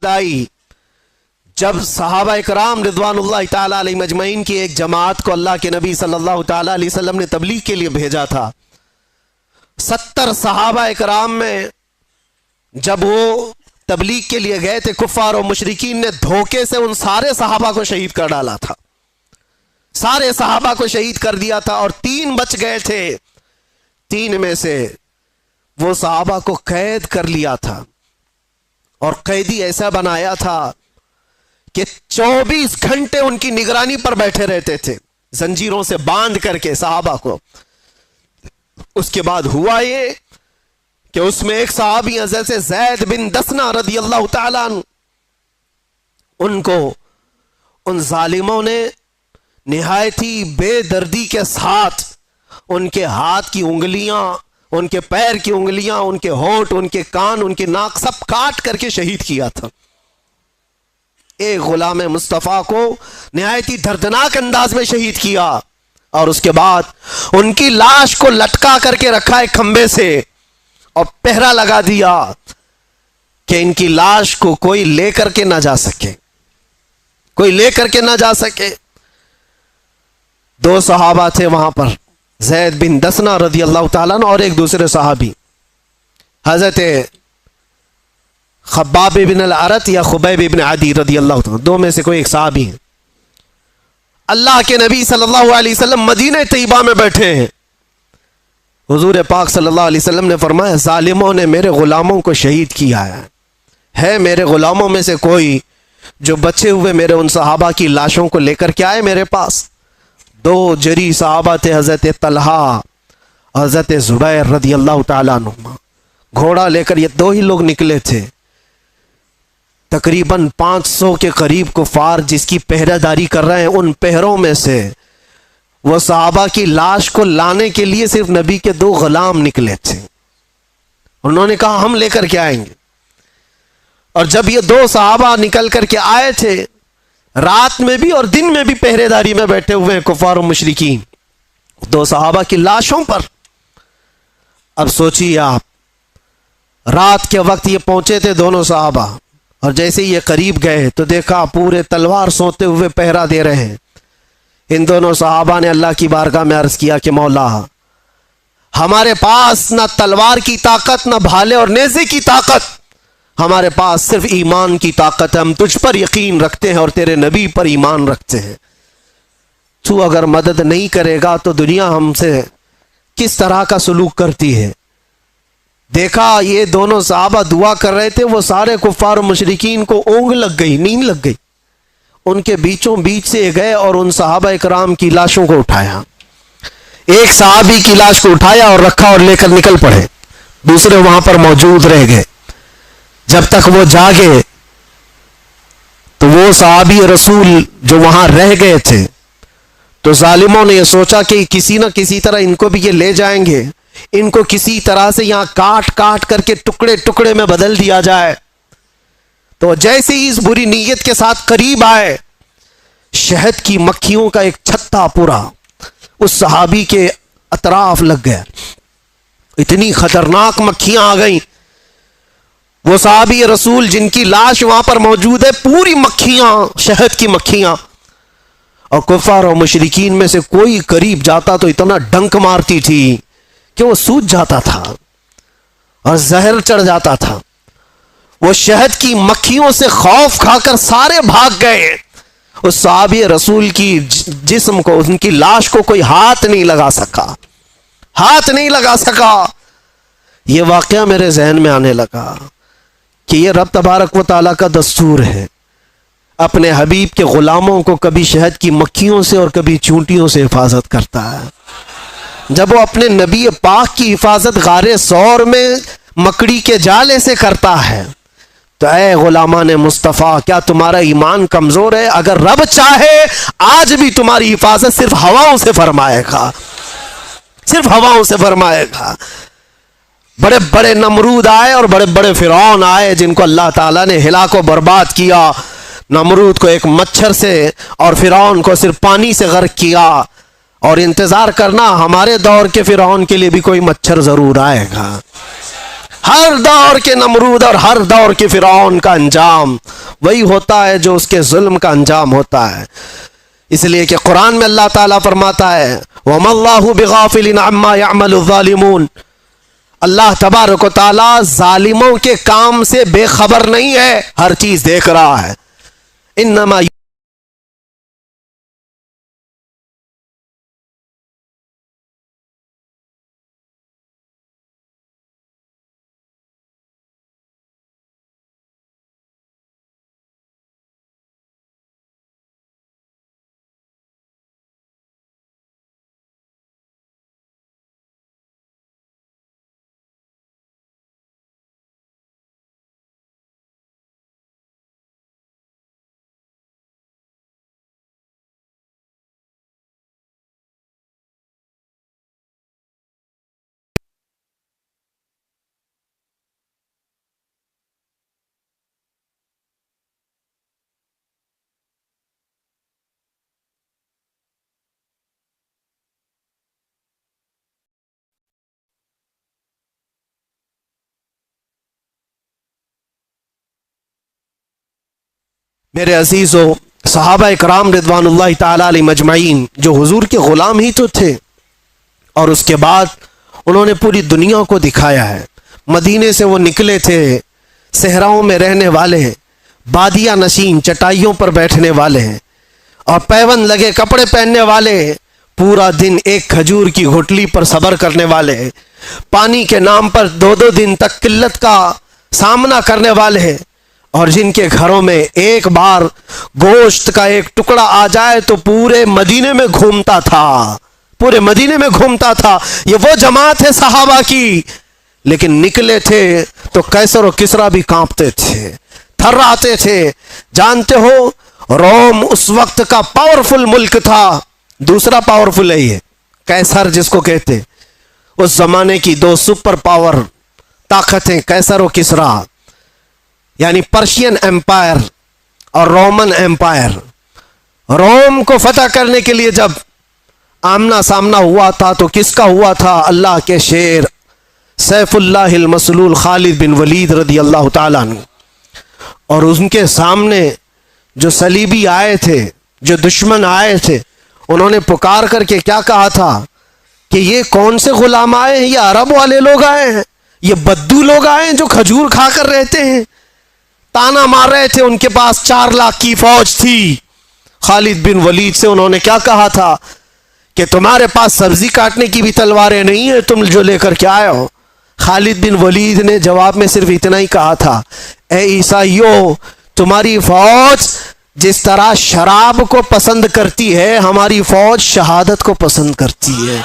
آئی جب صحابہ اکرام رضوان اللہ تعالیٰ علیہ مجمعین کی ایک جماعت کو اللہ کے نبی صلی اللہ تعالیٰ علیہ وسلم نے تبلیغ کے لیے بھیجا تھا. 70 صحابہ اکرام میں جب وہ تبلیغ کے لیے گئے تھے، کفار و مشرکین نے دھوکے سے ان سارے صحابہ کو شہید کر ڈالا تھا. سارے صحابہ کو شہید کر دیا تھا اور 3 بچ گئے تھے. 3 میں سے وہ صحابہ کو قید کر لیا تھا اور قیدی ایسا بنایا تھا کہ 24 گھنٹے ان کی نگرانی پر بیٹھے رہتے تھے، زنجیروں سے باندھ کر کے صحابہ کو. اس کے بعد ہوا یہ کہ اس میں ایک صحابی حضرت زید بن دسنہ رضی اللہ تعالیٰ عنہ، ان کو ان ظالموں نے نہایت ہی بے دردی کے ساتھ ان کے ہاتھ کی انگلیاں، ان کے پیر کی انگلیاں، ان کے ہونٹ، ان کے کان، ان کے ناک سب کاٹ کر کے شہید کیا تھا. ایک غلام مصطفیٰ کو نہایت ہی دردناک انداز میں شہید کیا اور اس کے بعد ان کی لاش کو لٹکا کر کے رکھا ایک کھمبے سے اور پہرا لگا دیا کہ ان کی لاش کو کوئی لے کر کے نہ جا سکے، کوئی لے کر کے نہ جا سکے. 2 صحابہ تھے وہاں پر، زید بن دسنہ رضی اللہ تعالیٰ عنہ اور ایک دوسرے صحابی حضرت خباب بن الارت یا خبیب بن عدی رضی اللہ تعالیٰ، 2 میں سے کوئی ایک صحابی ہیں. اللہ کے نبی صلی اللہ علیہ وسلم مدینہ طیبہ میں بیٹھے ہیں. حضور پاک صلی اللہ علیہ وسلم نے فرمایا ظالموں نے میرے غلاموں کو شہید کیا ہے میرے غلاموں میں سے کوئی جو بچے ہوئے میرے ان صحابہ کی لاشوں کو لے کر کے آئے میرے پاس. 2 جری صحابہ تھے، حضرت طلحہ، حضرت زبیر رضی اللہ تعالیٰ عنہ. گھوڑا لے کر یہ 2 ہی لوگ نکلے تھے. تقریباً 500 کے قریب کفار جس کی پہرہ داری کر رہے ہیں، ان پہروں میں سے وہ صحابہ کی لاش کو لانے کے لیے صرف نبی کے 2 غلام نکلے تھے. انہوں نے کہا ہم لے کر کے آئیں گے. اور جب یہ 2 صحابہ نکل کر کے آئے تھے، رات میں بھی اور دن میں بھی پہرے داری میں بیٹھے ہوئے ہیں کفار و مشرکین 2 صحابہ کی لاشوں پر. اب سوچیے آپ، رات کے وقت یہ پہنچے تھے دونوں صحابہ، اور جیسے یہ قریب گئے تو دیکھا پورے تلوار سوتے ہوئے پہرا دے رہے ہیں. ان دونوں صحابہ نے اللہ کی بارگاہ میں عرض کیا کہ مولا، ہمارے پاس نہ تلوار کی طاقت، نہ بھالے اور نیزے کی طاقت، ہمارے پاس صرف ایمان کی طاقت ہے. ہم تجھ پر یقین رکھتے ہیں اور تیرے نبی پر ایمان رکھتے ہیں. تو اگر مدد نہیں کرے گا تو دنیا ہم سے کس طرح کا سلوک کرتی ہے. دیکھا یہ دونوں صحابہ دعا کر رہے تھے، وہ سارے کفار و مشرکین کو اونگ لگ گئی، نیند لگ گئی. ان کے بیچوں بیچ سے گئے اور ان صحابہ اکرام کی لاشوں کو اٹھایا. ایک صحابی کی لاش کو اٹھایا اور رکھا اور لے کر نکل پڑے. دوسرے وہاں پر موجود رہ گئے. جب تک وہ جاگے تو وہ صحابی رسول جو وہاں رہ گئے تھے، تو ظالموں نے یہ سوچا کہ کسی نہ کسی طرح ان کو بھی یہ لے جائیں گے، ان کو کسی طرح سے یہاں کاٹ کاٹ کر کے ٹکڑے ٹکڑے میں بدل دیا جائے. تو جیسے ہی اس بری نیت کے ساتھ قریب آئے، شہد کی مکھیوں کا ایک چھتا پورا اس صحابی کے اطراف لگ گیا. اتنی خطرناک مکھیاں آ گئیں. وہ صحابی رسول جن کی لاش وہاں پر موجود ہے، پوری مکھیاں، شہد کی مکھیاں. اور کفار و مشرکین میں سے کوئی قریب جاتا تو اتنا ڈنک مارتی تھی کہ وہ سوج جاتا تھا اور زہر چڑھ جاتا تھا. وہ شہد کی مکھیوں سے خوف کھا کر سارے بھاگ گئے. اس صحابی رسول کی جسم کو، ان کی لاش کو کوئی ہاتھ نہیں لگا سکا، ہاتھ نہیں لگا سکا. یہ واقعہ میرے ذہن میں آنے لگا کہ یہ رب تبارک و تعالیٰ کا دستور ہے، اپنے حبیب کے غلاموں کو کبھی شہد کی مکھیوں سے اور کبھی چونٹیوں سے حفاظت کرتا ہے. جب وہ اپنے نبی پاک کی حفاظت غار ثور میں مکڑی کے جالے سے کرتا ہے تو اے غلامان مصطفیٰ، کیا تمہارا ایمان کمزور ہے؟ اگر رب چاہے آج بھی تمہاری حفاظت صرف ہواؤں سے فرمائے گا، صرف ہواؤں سے فرمائے گا. بڑے بڑے نمرود آئے اور بڑے بڑے فرعون آئے جن کو اللہ تعالیٰ نے ہلاک و برباد کیا. نمرود کو ایک مچھر سے اور فرعون کو صرف پانی سے غرق کیا. اور انتظار کرنا، ہمارے دور کے فرعون کے لیے بھی کوئی مچھر ضرور آئے گا. ہر دور کے نمرود اور ہر دور کے فرعون کا انجام وہی ہوتا ہے جو اس کے ظلم کا انجام ہوتا ہے. اس لیے کہ قرآن میں اللہ تعالیٰ فرماتا ہے وَمَا اللَّهُ بِغَافِلٍ عَمَّا يَعْمَلُ الظَّالِمُونَ، اللہ تبارک و تعالیٰ ظالموں کے کام سے بے خبر نہیں ہے، ہر چیز دیکھ رہا ہے. انما میرے عزیزو، صحابہ اکرام رضوان اللہ تعالی علیہ مجمعین جو حضور کے غلام ہی تو تھے، اور اس کے بعد انہوں نے پوری دنیا کو دکھایا ہے. مدینے سے وہ نکلے تھے، صحراؤں میں رہنے والے ہیں، بادیہ نشین چٹائیوں پر بیٹھنے والے ہیں، اور پیون لگے کپڑے پہننے والے ہیں، پورا دن ایک کھجور کی گھٹلی پر صبر کرنے والے ہیں، پانی کے نام پر 2 دن تک قلت کا سامنا کرنے والے ہیں، اور جن کے گھروں میں ایک بار گوشت کا ایک ٹکڑا آ جائے تو پورے مدینے میں گھومتا تھا، پورے مدینے میں گھومتا تھا. یہ وہ جماعت ہے صحابہ کی. لیکن نکلے تھے تو قیصر و کسریٰ بھی کانپتے تھے، تھراتے تھے. جانتے ہو روم اس وقت کا پاورفل ملک تھا. دوسرا پاورفل ہے یہ قیصر جس کو کہتے، اس زمانے کی 2 سپر پاور طاقتیں قیصر و کسریٰ، یعنی پرشین ایمپائر اور رومن ایمپائر. روم کو فتح کرنے کے لیے جب آمنا سامنا ہوا تھا تو کس کا ہوا تھا؟ اللہ کے شیر سیف اللہ المسلول خالد بن ولید رضی اللہ تعالیٰ عنہ. اور ان کے سامنے جو صلیبی آئے تھے، جو دشمن آئے تھے، انہوں نے پکار کر کے کیا کہا تھا کہ یہ کون سے غلام آئے ہیں؟ یہ عرب والے لوگ آئے ہیں، یہ بدو لوگ آئے ہیں جو کھجور کھا کر رہتے ہیں. تانا مار رہے تھے. ان کے پاس 4 لاکھ کی فوج تھی. خالد بن ولید سے انہوں نے کیا کہا تھا کہ تمہارے پاس سبزی کاٹنے کی بھی تلواریں نہیں ہیں، تم جو لے کر کے آئے ہو. خالد بن ولید نے جواب میں صرف اتنا ہی کہا تھا، اے عیسائیو، تمہاری فوج جس طرح شراب کو پسند کرتی ہے، ہماری فوج شہادت کو پسند کرتی ہے.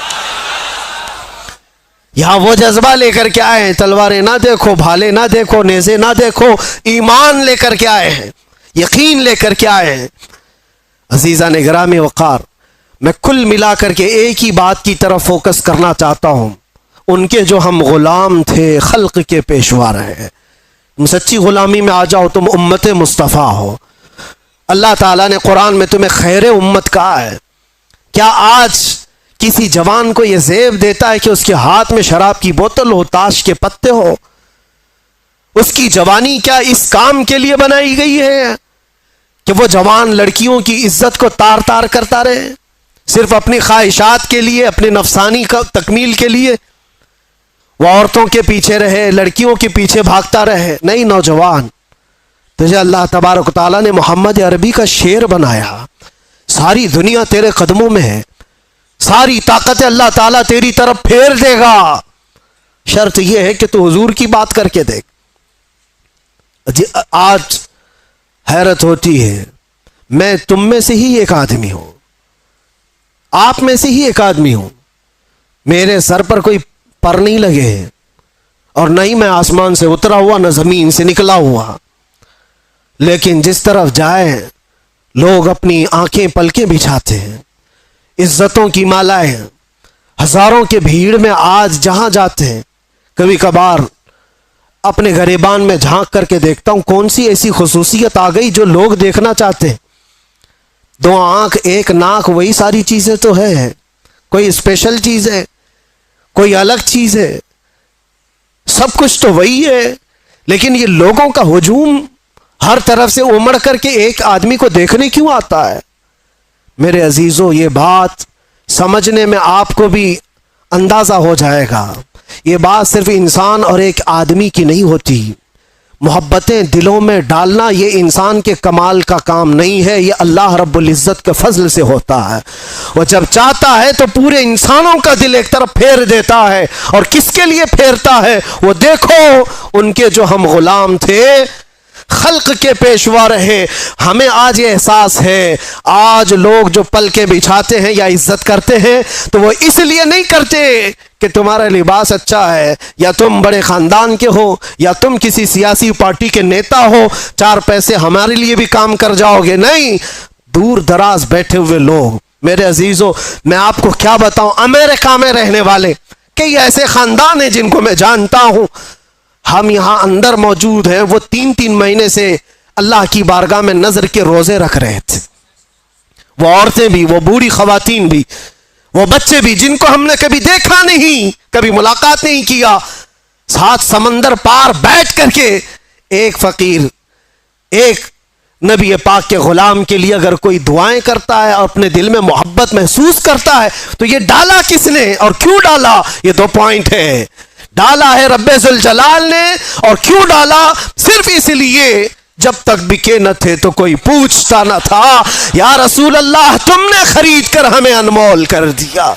یہاں وہ جذبہ لے کر کے آئے ہیں، تلواریں نہ دیکھو، بھالے نہ دیکھو، نیزے نہ دیکھو، ایمان لے کر کے آئے ہیں، یقین لے کر کے آئے ہیں. عزیزان گرامی وقار، میں کل ملا کر کے ایک ہی بات کی طرف فوکس کرنا چاہتا ہوں. ان کے جو ہم غلام تھے، خلق کے پیشوا رہے. تم سچی غلامی میں آ جاؤ، تم امت مصطفیٰ ہو. اللہ تعالیٰ نے قرآن میں تمہیں خیر امت کہا ہے. کیا آج کسی جوان کو یہ زیب دیتا ہے کہ اس کے ہاتھ میں شراب کی بوتل ہو، تاش کے پتے ہو؟ اس کی جوانی کیا اس کام کے لیے بنائی گئی ہے کہ وہ جوان لڑکیوں کی عزت کو تار تار کرتا رہے، صرف اپنی خواہشات کے لیے، اپنے نفسانی کا تکمیل کے لیے وہ عورتوں کے پیچھے رہے، لڑکیوں کے پیچھے بھاگتا رہے؟ نہیں نوجوان، تجھے اللہ تبارک و تعالیٰ نے محمد عربی کا شیر بنایا. ساری دنیا تیرے قدموں میں ہے، ساری طاقت اللہ تعالیٰ تیری طرف پھیر دے گا. شرط یہ ہے کہ تو حضور کی بات کر کے دیکھ. آج حیرت ہوتی ہے، میں تم میں سے ہی ایک آدمی ہوں، آپ میں سے ہی ایک آدمی ہوں، میرے سر پر کوئی پر نہیں لگے ہیں، اور نہ ہی میں آسمان سے اترا ہوا، نہ زمین سے نکلا ہوا. لیکن جس طرف جائیں لوگ اپنی آنکھیں پلکیں بچھاتے ہیں، عزتوں کی مالائیں، ہزاروں کے بھیڑ میں آج جہاں جاتے ہیں، کبھی کبھار اپنے گریبان میں جھانک کر کے دیکھتا ہوں کون سی ایسی خصوصیت آ گئی جو لوگ دیکھنا چاہتے ہیں. 2 آنکھ 1 ناک، وہی ساری چیزیں تو ہے. کوئی اسپیشل چیز ہے؟ کوئی الگ چیز ہے؟ سب کچھ تو وہی ہے، لیکن یہ لوگوں کا ہجوم ہر طرف سے امڑ کر کے ایک آدمی کو دیکھنے کیوں آتا ہے؟ میرے عزیزو، یہ بات سمجھنے میں آپ کو بھی اندازہ ہو جائے گا، یہ بات صرف انسان اور ایک آدمی کی نہیں ہوتی۔ محبتیں دلوں میں ڈالنا یہ انسان کے کمال کا کام نہیں ہے، یہ اللہ رب العزت کے فضل سے ہوتا ہے۔ وہ جب چاہتا ہے تو پورے انسانوں کا دل ایک طرف پھیر دیتا ہے، اور کس کے لیے پھیرتا ہے؟ وہ دیکھو، ان کے جو ہم غلام تھے، خلق کے پیشوا رہے، ہمیں آج یہ احساس ہے، آج لوگ جو پلکیں بچھاتے ہیں یا عزت کرتے ہیں تو وہ اس لیے نہیں کرتے کہ تمہارا لباس اچھا ہے، یا تم بڑے خاندان کے ہو، یا تم کسی سیاسی پارٹی کے نیتا ہو، چار پیسے ہمارے لیے بھی کام کر جاؤ گے، نہیں، دور دراز بیٹھے ہوئے لوگ۔ میرے عزیزو، میں آپ کو کیا بتاؤں، امریکہ میں رہنے والے کئی ایسے خاندان ہیں جن کو میں جانتا ہوں، ہم یہاں اندر موجود ہیں، وہ 3 مہینے سے اللہ کی بارگاہ میں نظر کے روزے رکھ رہے تھے، وہ عورتیں بھی، وہ بوڑھی خواتین بھی، وہ بچے بھی، جن کو ہم نے کبھی دیکھا نہیں، کبھی ملاقات نہیں کیا، ساتھ سمندر پار بیٹھ کر کے ایک فقیر، ایک نبی پاک کے غلام کے لیے اگر کوئی دعائیں کرتا ہے اور اپنے دل میں محبت محسوس کرتا ہے تو یہ ڈالا کس نے اور کیوں ڈالا؟ یہ 2 پوائنٹ ہے۔ ڈالا ہے رب ذوالجلال نے، اور کیوں ڈالا؟ صرف اس لیے جب تک بکے نہ تھے تو کوئی پوچھتا نہ تھا، یا رسول اللہ تم نے خرید کر ہمیں انمول کر دیا۔